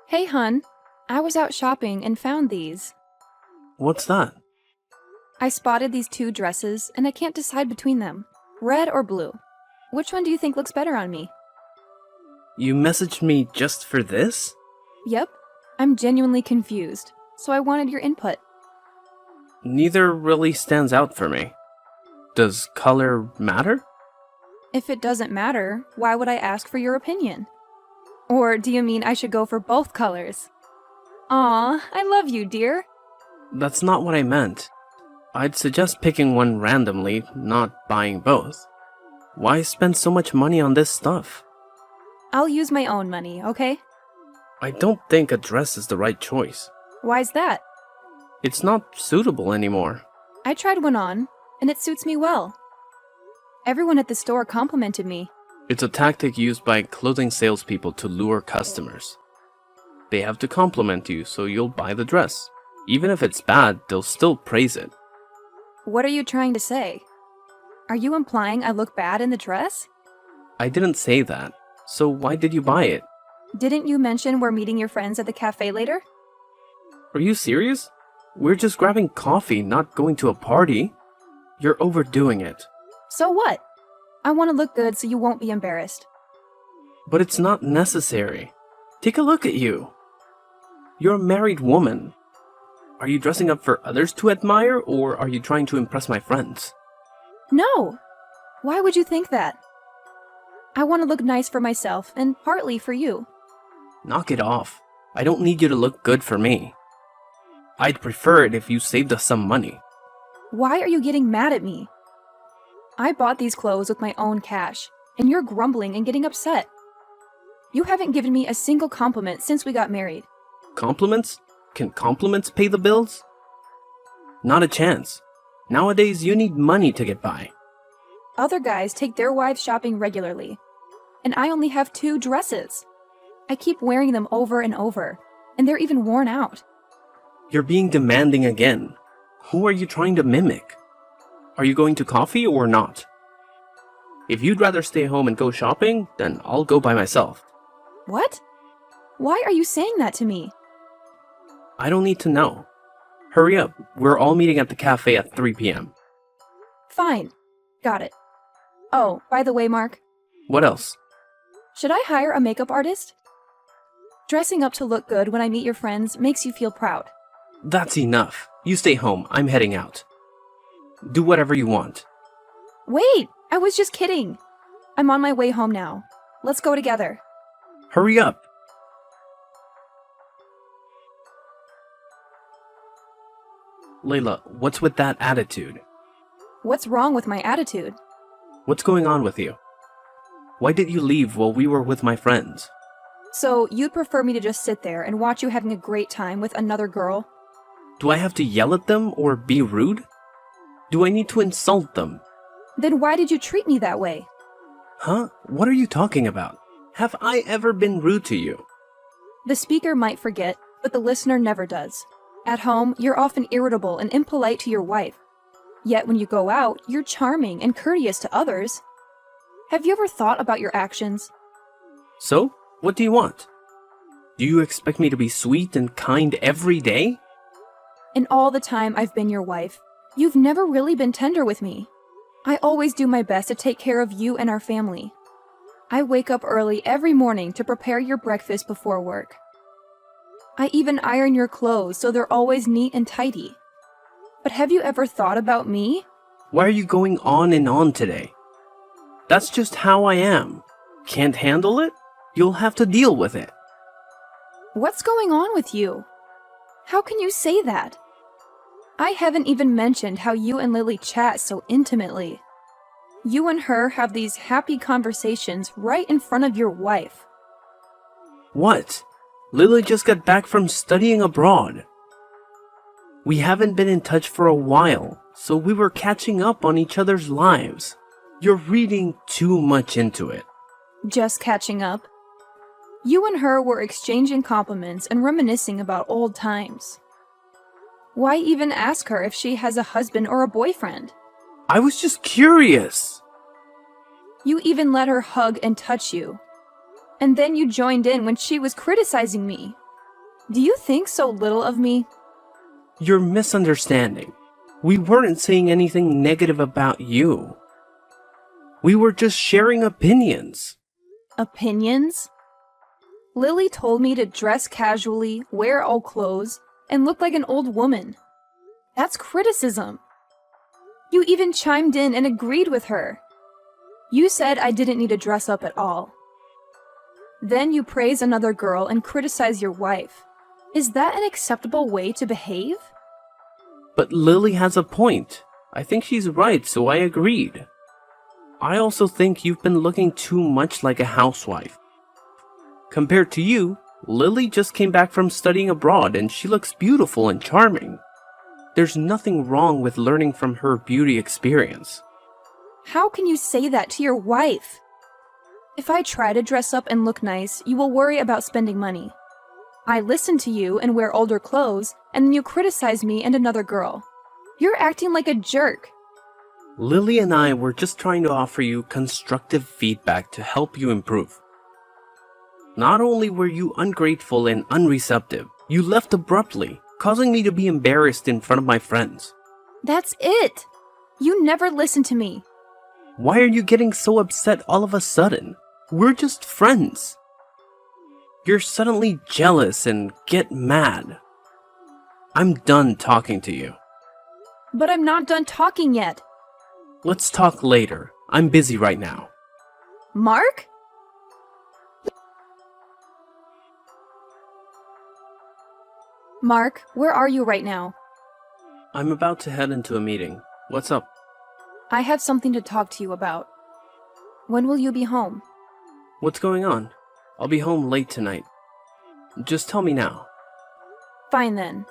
Hey, hun. I was out shopping and found these. What's that? I spotted these two dresses and I can't decide between them. Red or blue. Which one do you think looks better on me? You messaged me just for this? Yep. I'm genuinely confused, so I wanted your input. Neither really stands out for me. Does color matter? If it doesn't matter, why would I ask for your opinion? Or do you mean I should go for both colors? Aw, I love you, dear. That's not what I meant. I'd suggest picking one randomly, not buying both. Why spend so much money on this stuff? I'll use my own money, okay? I don't think a dress is the right choice. Why's that? It's not suitable anymore. I tried one on, and it suits me well. Everyone at the store complimented me. It's a tactic used by clothing salespeople to lure customers. They have to compliment you so you'll buy the dress. Even if it's bad, they'll still praise it. What are you trying to say? Are you implying I look bad in the dress? I didn't say that. So why did you buy it? Didn't you mention we're meeting your friends at the cafe later? Are you serious? We're just grabbing coffee, not going to a party. You're overdoing it. So what? I want to look good so you won't be embarrassed. But it's not necessary. Take a look at you. You're a married woman. Are you dressing up for others to admire, or are you trying to impress my friends? No! Why would you think that? I want to look nice for myself, and partly for you. Knock it off. I don't need you to look good for me. I'd prefer it if you saved us some money. Why are you getting mad at me? I bought these clothes with my own cash, and you're grumbling and getting upset. You haven't given me a single compliment since we got married. Compliments? Can compliments pay the bills? Not a chance. Nowadays, you need money to get by. Other guys take their wives shopping regularly, and I only have 2 dresses. I keep wearing them over and over, and they're even worn out. You're being demanding again. Who are you trying to mimic? Are you going to coffee or not? If you'd rather stay home and go shopping, then I'll go by myself. What? Why are you saying that to me? I don't need to know. Hurry up, we're all meeting at the cafe at 3 p.m. Fine. Got it. Oh, by the way, Mark. What else? Should I hire a makeup artist? Dressing up to look good when I meet your friends makes you feel proud. That's enough. You stay home, I'm heading out. Do whatever you want. Wait! I was just kidding. I'm on my way home now. Let's go together. Hurry up! Layla, what's with that attitude? What's wrong with my attitude? What's going on with you? Why did you leave while we were with my friends? So, you'd prefer me to just sit there and watch you having a great time with another girl? Do I have to yell at them or be rude? Do I need to insult them? Then why did you treat me that way? Huh? What are you talking about? Have I ever been rude to you? The speaker might forget, but the listener never does. At home, you're often irritable and impolite to your wife. Yet when you go out, you're charming and courteous to others. Have you ever thought about your actions? So, what do you want? Do you expect me to be sweet and kind every day? In all the time I've been your wife, you've never really been tender with me. I always do my best to take care of you and our family. I wake up early every morning to prepare your breakfast before work. I even iron your clothes so they're always neat and tidy. But have you ever thought about me? Why are you going on and on today? That's just how I am. Can't handle it? You'll have to deal with it. What's going on with you? How can you say that? I haven't even mentioned how you and Lily chat so intimately. You and her have these happy conversations right in front of your wife. What? Lily just got back from studying abroad. We haven't been in touch for a while, so we were catching up on each other's lives. You're reading too much into it. Just catching up. You and her were exchanging compliments and reminiscing about old times. Why even ask her if she has a husband or a boyfriend? I was just curious. You even let her hug and touch you. And then you joined in when she was criticizing me. Do you think so little of me? You're misunderstanding. We weren't saying anything negative about you. We were just sharing opinions. Opinions? Lily told me to dress casually, wear old clothes, and look like an old woman. That's criticism. You even chimed in and agreed with her. You said I didn't need to dress up at all. Then you praise another girl and criticize your wife. Is that an acceptable way to behave? But Lily has a point. I think she's right, so I agreed. I also think you've been looking too much like a housewife. Compared to you, Lily just came back from studying abroad and she looks beautiful and charming. There's nothing wrong with learning from her beauty experience. How can you say that to your wife? If I try to dress up and look nice, you will worry about spending money. I listen to you and wear older clothes, and then you criticize me and another girl. You're acting like a jerk. Lily and I were just trying to offer you constructive feedback to help you improve. Not only were you ungrateful and unreceptive, you left abruptly, causing me to be embarrassed in front of my friends. That's it. You never listen to me. Why are you getting so upset all of a sudden? We're just friends. You're suddenly jealous and get mad. I'm done talking to you. But I'm not done talking yet. Let's talk later. I'm busy right now. Mark? Mark, where are you right now? I'm about to head into a meeting. What's up? I have something to talk to you about. When will you be home? What's going on? I'll be home late tonight. Just tell me now. Fine then.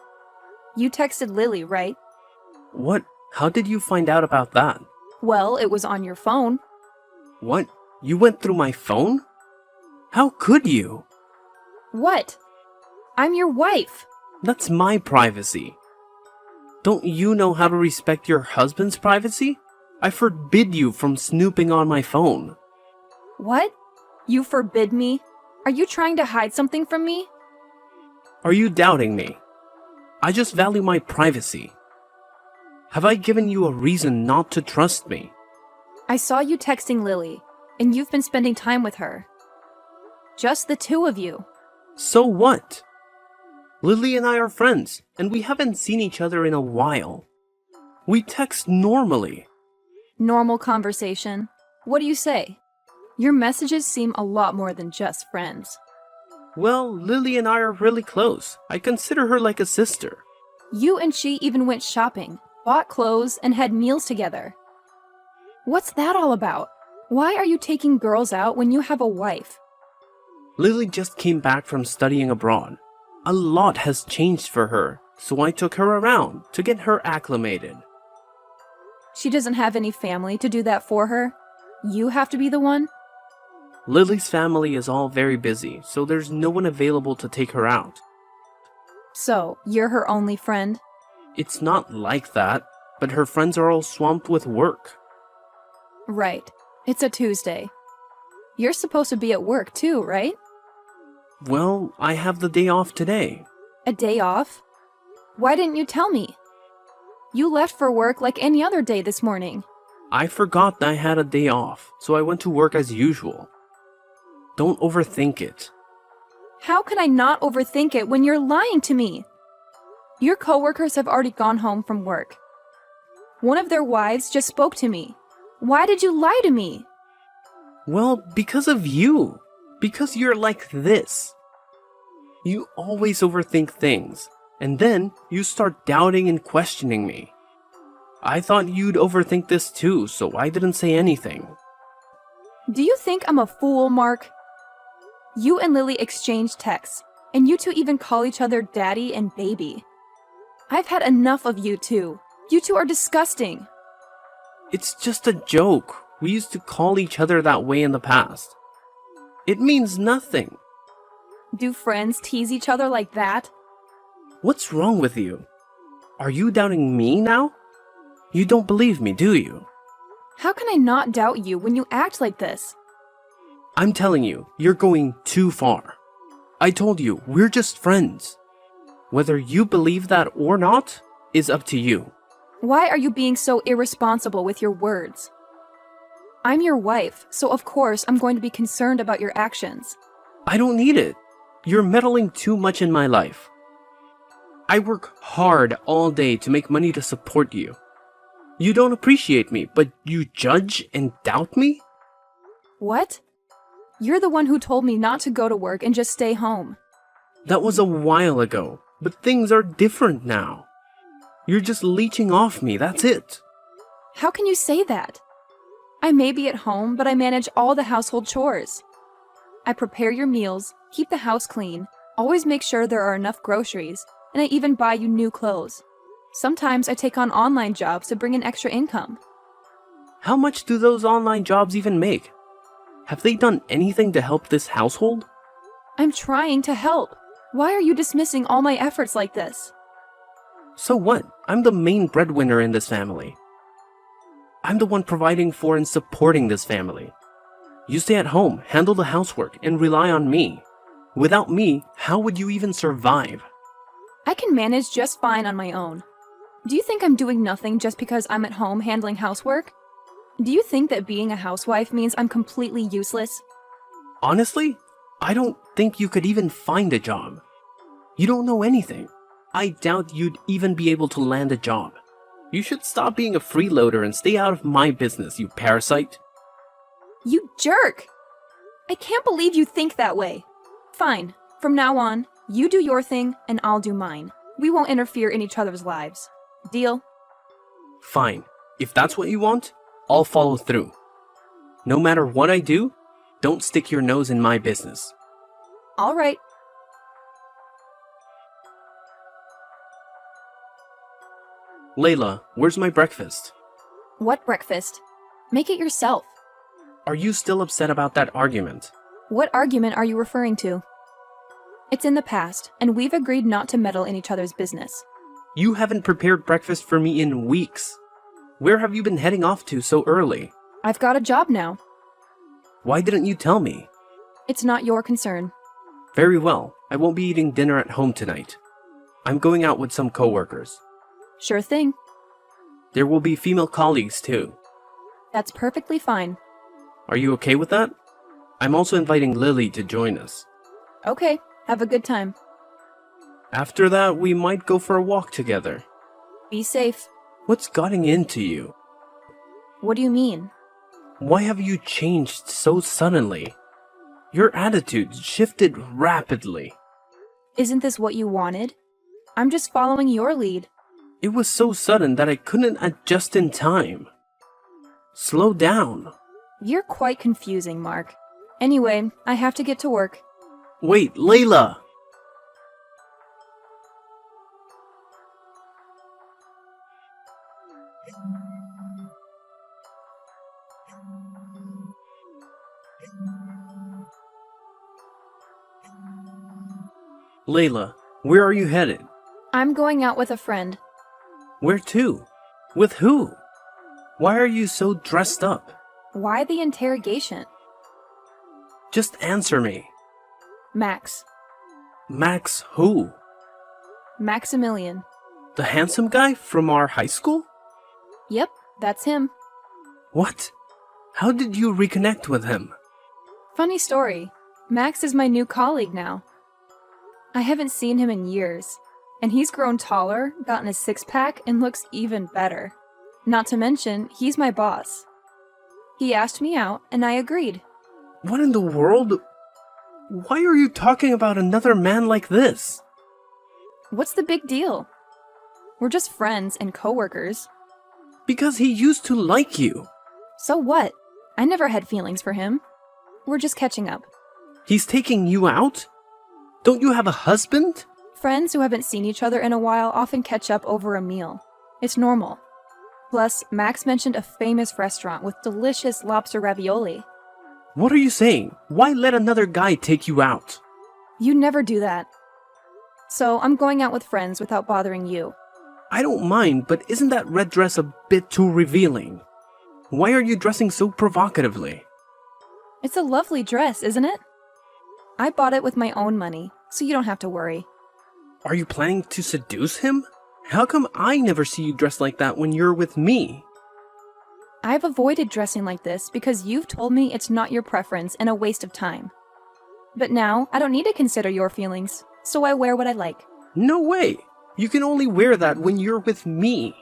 You texted Lily, right? What? How did you find out about that? Well, it was on your phone. What? You went through my phone? How could you? What? I'm your wife. That's my privacy. Don't you know how to respect your husband's privacy? I forbid you from snooping on my phone. What? You forbid me? Are you trying to hide something from me? Are you doubting me? I just value my privacy. Have I given you a reason not to trust me? I saw you texting Lily, and you've been spending time with her. Just the two of you. So what? Lily and I are friends, and we haven't seen each other in a while. We text normally. Normal conversation. What do you say? Your messages seem a lot more than just friends. Well, Lily and I are really close. I consider her like a sister. You and she even went shopping, bought clothes, and had meals together. What's that all about? Why are you taking girls out when you have a wife? Lily just came back from studying abroad. A lot has changed for her, so I took her around to get her acclimated. She doesn't have any family to do that for her. You have to be the one? Lily's family is all very busy, so there's no one available to take her out. So, you're her only friend? It's not like that, but her friends are all swamped with work. Right. It's a Tuesday. You're supposed to be at work too, right? Well, I have the day off today. A day off? Why didn't you tell me? You left for work like any other day this morning. I forgot that I had a day off, so I went to work as usual. Don't overthink it. How can I not overthink it when you're lying to me? Your coworkers have already gone home from work. One of their wives just spoke to me. Why did you lie to me? Well, because of you. Because you're like this. You always overthink things, and then you start doubting and questioning me. I thought you'd overthink this too, so I didn't say anything. Do you think I'm a fool, Mark? You and Lily exchanged texts, and you two even call each other daddy and baby. I've had enough of you two. You two are disgusting. It's just a joke. We used to call each other that way in the past. It means nothing. Do friends tease each other like that? What's wrong with you? Are you doubting me now? You don't believe me, do you? How can I not doubt you when you act like this? I'm telling you, you're going too far. I told you, we're just friends. Whether you believe that or not is up to you. Why are you being so irresponsible with your words? I'm your wife, so of course I'm going to be concerned about your actions. I don't need it. You're meddling too much in my life. I work hard all day to make money to support you. You don't appreciate me, but you judge and doubt me? What? You're the one who told me not to go to work and just stay home. That was a while ago, but things are different now. You're just leeching off me, that's it. How can you say that? I may be at home, but I manage all the household chores. I prepare your meals, keep the house clean, always make sure there are enough groceries, and I even buy you new clothes. Sometimes I take on online jobs to bring in extra income. How much do those online jobs even make? Have they done anything to help this household? I'm trying to help. Why are you dismissing all my efforts like this? So what? I'm the main breadwinner in this family. I'm the one providing for and supporting this family. You stay at home, handle the housework, and rely on me. Without me, how would you even survive? I can manage just fine on my own. Do you think I'm doing nothing just because I'm at home handling housework? Do you think that being a housewife means I'm completely useless? Honestly, I don't think you could even find a job. You don't know anything. I doubt you'd even be able to land a job. You should stop being a freeloader and stay out of my business, you parasite. You jerk! I can't believe you think that way. Fine. From now on, you do your thing and I'll do mine. We won't interfere in each other's lives. Deal? Fine. If that's what you want, I'll follow through. No matter what I do, don't stick your nose in my business. All right. Layla, where's my breakfast? What breakfast? Make it yourself. Are you still upset about that argument? What argument are you referring to? It's in the past, and we've agreed not to meddle in each other's business. You haven't prepared breakfast for me in weeks. Where have you been heading off to so early? I've got a job now. Why didn't you tell me? It's not your concern. Very well, I won't be eating dinner at home tonight. I'm going out with some coworkers. Sure thing. There will be female colleagues too. That's perfectly fine. Are you okay with that? I'm also inviting Lily to join us. Okay, have a good time. After that, we might go for a walk together. Be safe. What's gotten into you? What do you mean? Why have you changed so suddenly? Your attitude shifted rapidly. Isn't this what you wanted? I'm just following your lead. It was so sudden that I couldn't adjust in time. Slow down. You're quite confusing, Mark. Anyway, I have to get to work. Wait, Layla! Layla, where are you headed? I'm going out with a friend. Where to? With who? Why are you so dressed up? Why the interrogation? Just answer me. Max. Max who? Maximilian. The handsome guy from our high school? Yep, that's him. What? How did you reconnect with him? Funny story. Max is my new colleague now. I haven't seen him in years, and he's grown taller, gotten a six-pack, and looks even better. Not to mention, he's my boss. He asked me out, and I agreed. What in the world? Why are you talking about another man like this? What's the big deal? We're just friends and coworkers. Because he used to like you. So what? I never had feelings for him. We're just catching up. He's taking you out? Don't you have a husband? Friends who haven't seen each other in a while often catch up over a meal. It's normal. Plus, Max mentioned a famous restaurant with delicious lobster ravioli. What are you saying? Why let another guy take you out? You never do that. So, I'm going out with friends without bothering you. I don't mind, but isn't that red dress a bit too revealing? Why are you dressing so provocatively? It's a lovely dress, isn't it? I bought it with my own money, so you don't have to worry. Are you planning to seduce him? How come I never see you dressed like that when you're with me? I've avoided dressing like this because you've told me it's not your preference and a waste of time. But now, I don't need to consider your feelings, so I wear what I like. No way! You can only wear that when you're with me.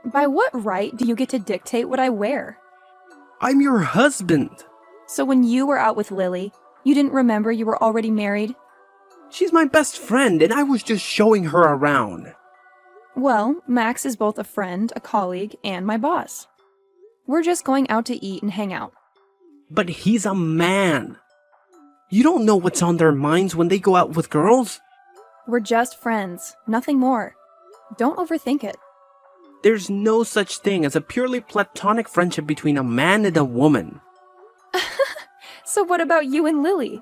By what right do you get to dictate what I wear? I'm your husband. So when you were out with Lily, you didn't remember you were already married? She's my best friend, and I was just showing her around. Well, Max is both a friend, a colleague, and my boss. We're just going out to eat and hang out. But he's a man. You don't know what's on their minds when they go out with girls. We're just friends, nothing more. Don't overthink it. There's no such thing as a purely platonic friendship between a man and a woman. So what about you and Lily?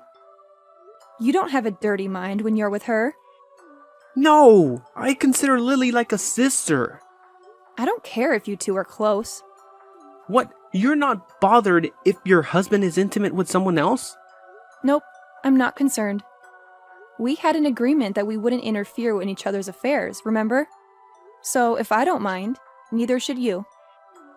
You don't have a dirty mind when you're with her. No, I consider Lily like a sister. I don't care if you two are close. What, you're not bothered if your husband is intimate with someone else? Nope, I'm not concerned. We had an agreement that we wouldn't interfere in each other's affairs, remember? So if I don't mind, neither should you.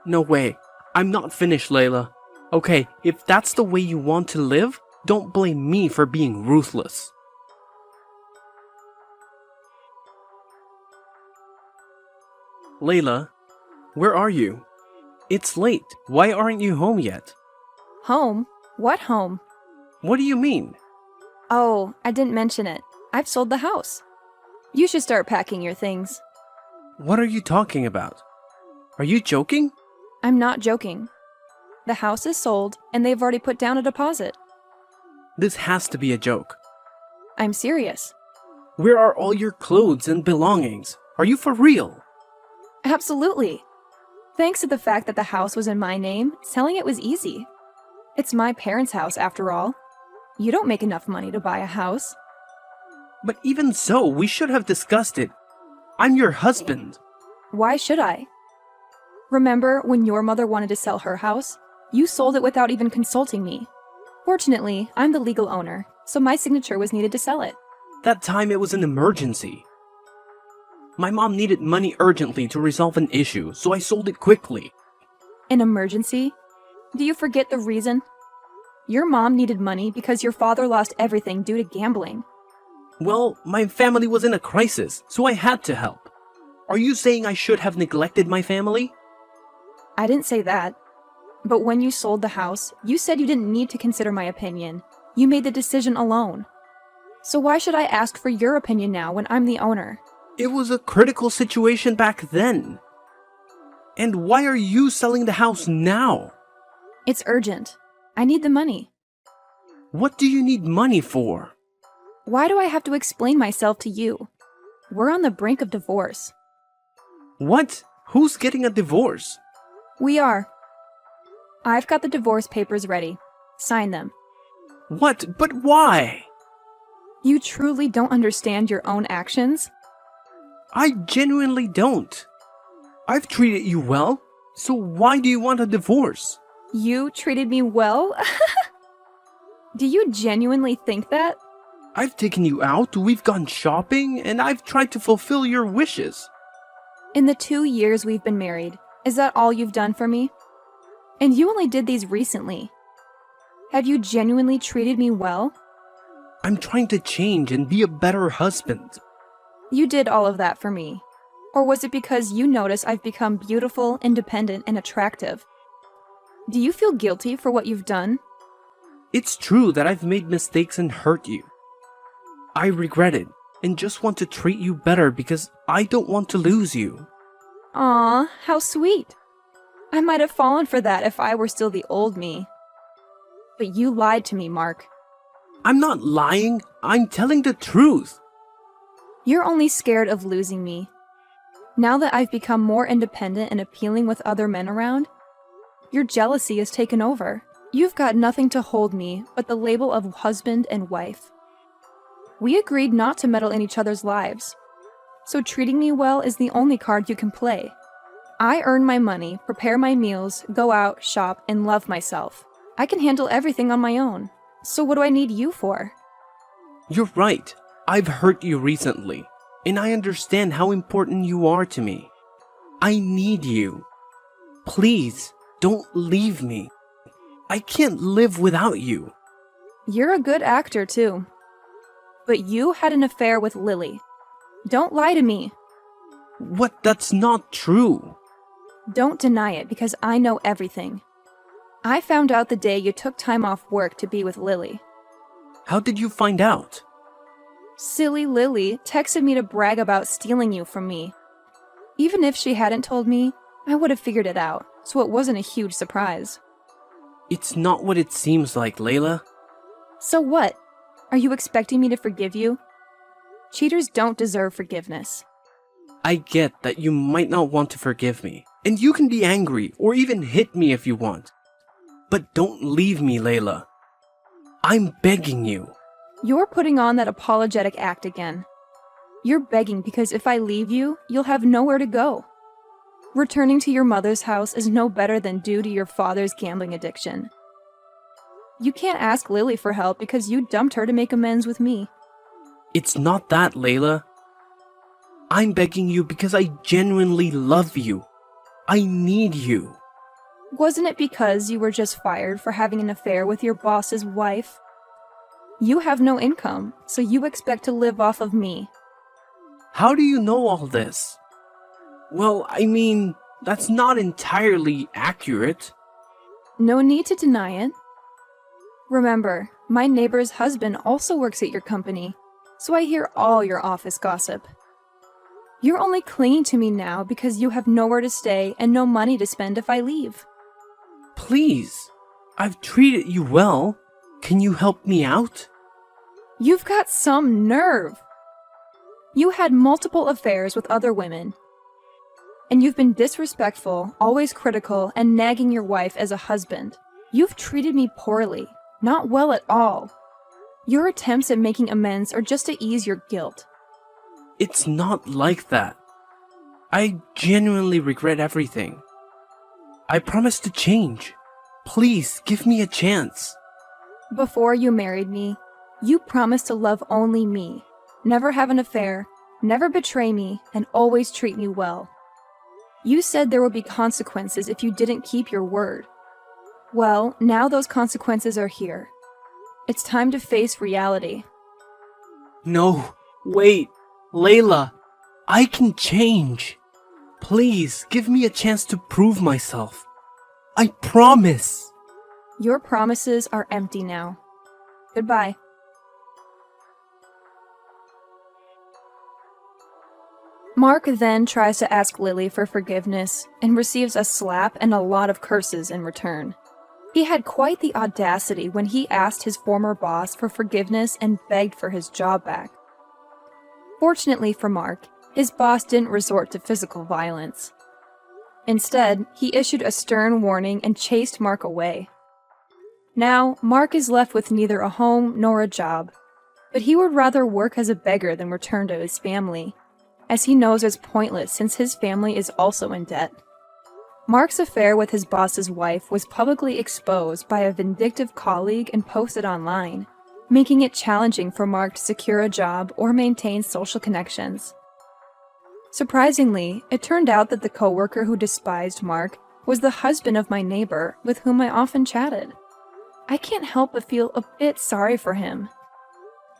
No way. I'm not finished, Layla. Okay, if that's the way you want to live, don't blame me for being ruthless. Layla, where are you? It's late. Why aren't you home yet? Home? What home? What do you mean? Oh, I didn't mention it. I've sold the house. You should start packing your things. What are you talking about? Are you joking? I'm not joking. The house is sold, and they've already put down a deposit. This has to be a joke. I'm serious. Where are all your clothes and belongings? Are you for real? Absolutely. Thanks to the fact that the house was in my name, selling it was easy. It's my parents' house, after all. You don't make enough money to buy a house. But even so, we should have discussed it. I'm your husband. Why should I? Remember when your mother wanted to sell her house? You sold it without even consulting me. Fortunately, I'm the legal owner, so my signature was needed to sell it. That time it was an emergency. My mom needed money urgently to resolve an issue, so I sold it quickly. An emergency? Do you forget the reason? Your mom needed money because your father lost everything due to gambling. Well, my family was in a crisis, so I had to help. Are you saying I should have neglected my family? I didn't say that. But when you sold the house, you said you didn't need to consider my opinion. You made the decision alone. So why should I ask for your opinion now when I'm the owner? It was a critical situation back then. And why are you selling the house now? It's urgent. I need the money. What do you need money for? Why do I have to explain myself to you? We're on the brink of divorce. What? Who's getting a divorce? We are. I've got the divorce papers ready. Sign them. What? But why? You truly don't understand your own actions? I genuinely don't. I've treated you well, so why do you want a divorce? You treated me well? Do you genuinely think that? I've taken you out, we've gone shopping, and I've tried to fulfill your wishes. In the 2 years we've been married, is that all you've done for me? And you only did these recently. Have you genuinely treated me well? I'm trying to change and be a better husband. You did all of that for me. Or was it because you notice I've become beautiful, independent, and attractive? Do you feel guilty for what you've done? It's true that I've made mistakes and hurt you. I regret it, and just want to treat you better because I don't want to lose you. Aw, how sweet. I might have fallen for that if I were still the old me. But you lied to me, Mark. I'm not lying, I'm telling the truth. You're only scared of losing me. Now that I've become more independent and appealing with other men around, your jealousy has taken over. You've got nothing to hold me but the label of husband and wife. We agreed not to meddle in each other's lives, so treating me well is the only card you can play. I earn my money, prepare my meals, go out, shop, and love myself. I can handle everything on my own, so what do I need you for? You're right, I've hurt you recently. and I understand how important you are to me. I need you. Please, don't leave me. I can't live without you. You're a good actor, too. But you had an affair with Lily. Don't lie to me. What? That's not true. Don't deny it because I know everything. I found out the day you took time off work to be with Lily. How did you find out? Silly Lily texted me to brag about stealing you from me. Even if she hadn't told me, I would have figured it out, so it wasn't a huge surprise. It's not what it seems like, Layla. So what? Are you expecting me to forgive you? Cheaters don't deserve forgiveness. I get that you might not want to forgive me, and you can be angry or even hit me if you want. But don't leave me, Layla. I'm begging you. You're putting on that apologetic act again. You're begging because if I leave you, you'll have nowhere to go. Returning to your mother's house is no better than due to your father's gambling addiction. You can't ask Lily for help because you dumped her to make amends with me. It's not that, Layla. I'm begging you because I genuinely love you. I need you. Wasn't it because you were just fired for having an affair with your boss's wife? You have no income, so you expect to live off of me. How do you know all this? Well, I mean, that's not entirely accurate. No need to deny it. Remember, my neighbor's husband also works at your company, so I hear all your office gossip. You're only clinging to me now because you have nowhere to stay and no money to spend if I leave. Please, I've treated you well. Can you help me out? You've got some nerve. You had multiple affairs with other women. And you've been disrespectful, always critical, and nagging your wife as a husband. You've treated me poorly, not well at all. Your attempts at making amends are just to ease your guilt. It's not like that. I genuinely regret everything. I promise to change. Please, give me a chance. Before you married me, you promised to love only me, never have an affair, never betray me, and always treat me well. You said there would be consequences if you didn't keep your word. Well, now those consequences are here. It's time to face reality. No, wait, Layla, I can change. Please, give me a chance to prove myself. I promise. Your promises are empty now. Goodbye. Mark then tries to ask Lily for forgiveness and receives a slap and a lot of curses in return. He had quite the audacity when he asked his former boss for forgiveness and begged for his job back. Fortunately for Mark, his boss didn't resort to physical violence. Instead, he issued a stern warning and chased Mark away. Now, Mark is left with neither a home nor a job, but he would rather work as a beggar than return to his family, as he knows it's pointless since his family is also in debt. Mark's affair with his boss's wife was publicly exposed by a vindictive colleague and posted online, making it challenging for Mark to secure a job or maintain social connections. Surprisingly, it turned out that the coworker who despised Mark was the husband of my neighbor with whom I often chatted. I can't help but feel a bit sorry for him.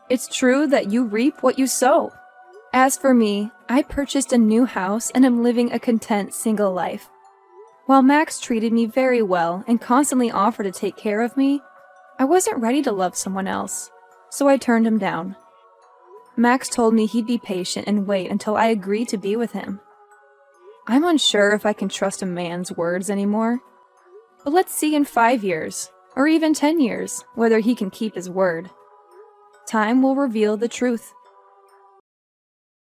It's true that you reap what you sow. As for me, I purchased a new house and am living a content single life. While Max treated me very well and constantly offered to take care of me, I wasn't ready to love someone else, so I turned him down. Max told me he'd be patient and wait until I agreed to be with him. I'm unsure if I can trust a man's words anymore. But let's see in 5 years, or even 10 years, whether he can keep his word. Time will reveal the truth.